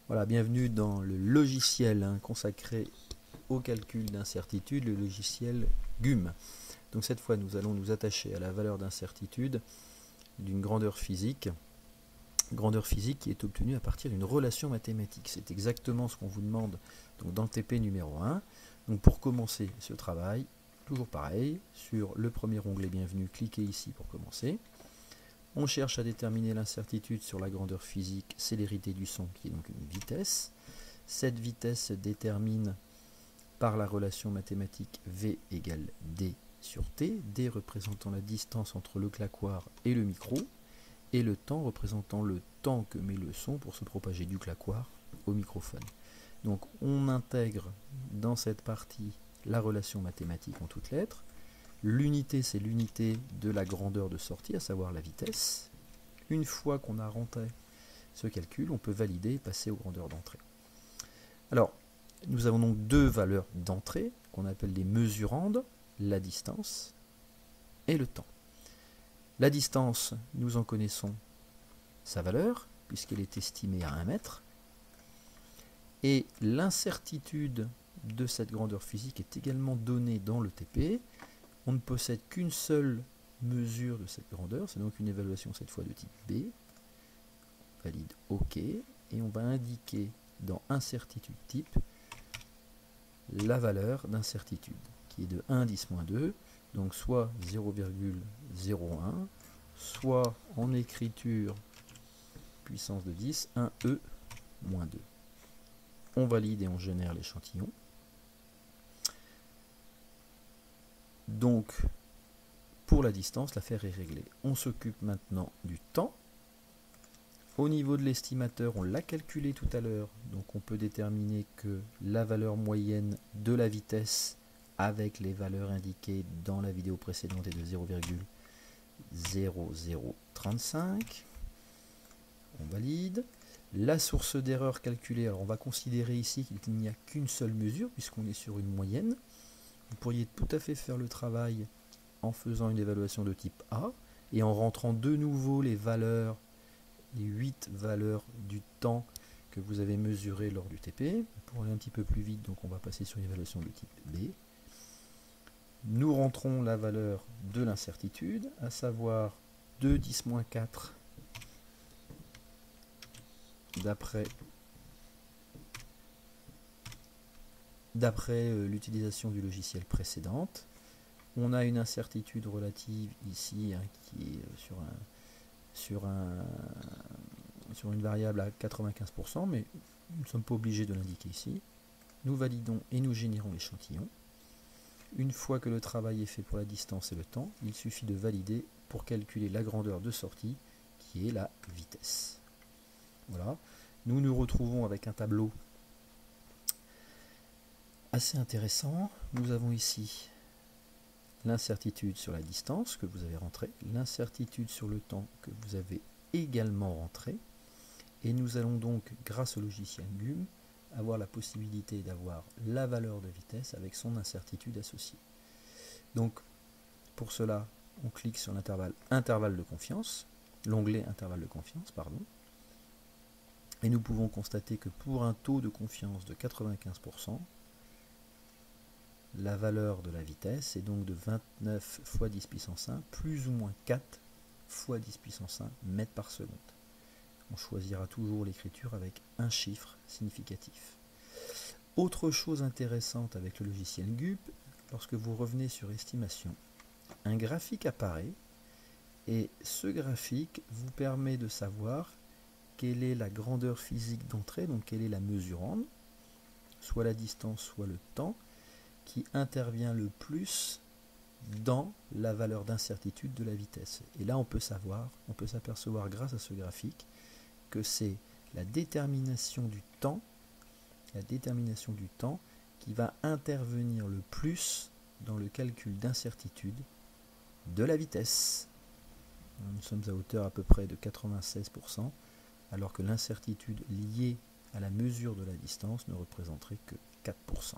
Voilà, bienvenue dans le logiciel consacré au calcul d'incertitude, le logiciel GUM. Donc cette fois, nous allons nous attacher à la valeur d'incertitude d'une grandeur physique qui est obtenue à partir d'une relation mathématique. C'est exactement ce qu'on vous demande donc, dans le TP numéro 1. Donc pour commencer ce travail, toujours pareil, sur le premier onglet Bienvenue, cliquez ici pour commencer. On cherche à déterminer l'incertitude sur la grandeur physique, célérité du son, qui est donc une vitesse. Cette vitesse se détermine par la relation mathématique V égale D sur T, D représentant la distance entre le claquoir et le micro, et le temps représentant le temps que met le son pour se propager du claquoir au microphone. Donc on intègre dans cette partie la relation mathématique en toutes lettres. L'unité, c'est l'unité de la grandeur de sortie, à savoir la vitesse. Une fois qu'on a rentré ce calcul, on peut valider et passer aux grandeurs d'entrée. Alors, nous avons donc deux valeurs d'entrée, qu'on appelle des mesurandes, la distance et le temps. La distance, nous en connaissons sa valeur, puisqu'elle est estimée à 1 mètre. Et l'incertitude de cette grandeur physique est également donnée dans le TP. On ne possède qu'une seule mesure de cette grandeur, c'est donc une évaluation cette fois de type B. On valide OK, et on va indiquer dans incertitude type la valeur d'incertitude, qui est de 1,10-2, donc soit 0,01, soit en écriture puissance de 10, 1e-2. On valide et on génère l'échantillon. Donc, pour la distance, l'affaire est réglée. On s'occupe maintenant du temps. Au niveau de l'estimateur, on l'a calculé tout à l'heure, donc on peut déterminer que la valeur moyenne de la vitesse avec les valeurs indiquées dans la vidéo précédente est de 0,0035. On valide. La source d'erreur calculée, alors on va considérer ici qu'il n'y a qu'une seule mesure puisqu'on est sur une moyenne. Vous pourriez tout à fait faire le travail en faisant une évaluation de type A et en rentrant de nouveau les valeurs, les 8 valeurs du temps que vous avez mesuré lors du TP. Pour aller un petit peu plus vite, donc on va passer sur une évaluation de type B. Nous rentrons la valeur de l'incertitude, à savoir 2,10-4 d'après l'utilisation du logiciel précédente. On a une incertitude relative ici qui est sur une variable à 95%, mais nous ne sommes pas obligés de l'indiquer ici. Nous validons et nous générons l'échantillon. Une fois que le travail est fait pour la distance et le temps, il suffit de valider pour calculer la grandeur de sortie qui est la vitesse. Voilà. Nous nous retrouvons avec un tableau assez intéressant. Nous avons ici l'incertitude sur la distance que vous avez rentrée, l'incertitude sur le temps que vous avez également rentré, et nous allons donc, grâce au logiciel GUM, avoir la possibilité d'avoir la valeur de vitesse avec son incertitude associée. Donc, pour cela, on clique sur l'intervalle de confiance, l'onglet intervalle de confiance, pardon, et nous pouvons constater que pour un taux de confiance de 95%, la valeur de la vitesse est donc de 29 fois 10 puissance 1, plus ou moins 4 fois 10 puissance 1 mètres par seconde. On choisira toujours l'écriture avec un chiffre significatif. Autre chose intéressante avec le logiciel GUM, lorsque vous revenez sur estimation, un graphique apparaît et ce graphique vous permet de savoir quelle est la grandeur physique d'entrée, donc quelle est la mesurande, soit la distance, soit le temps, qui intervient le plus dans la valeur d'incertitude de la vitesse. Et là, on peut s'apercevoir grâce à ce graphique que c'est la détermination du temps qui va intervenir le plus dans le calcul d'incertitude de la vitesse. Nous sommes à hauteur à peu près de 96%, alors que l'incertitude liée à la mesure de la distance ne représenterait que 4%.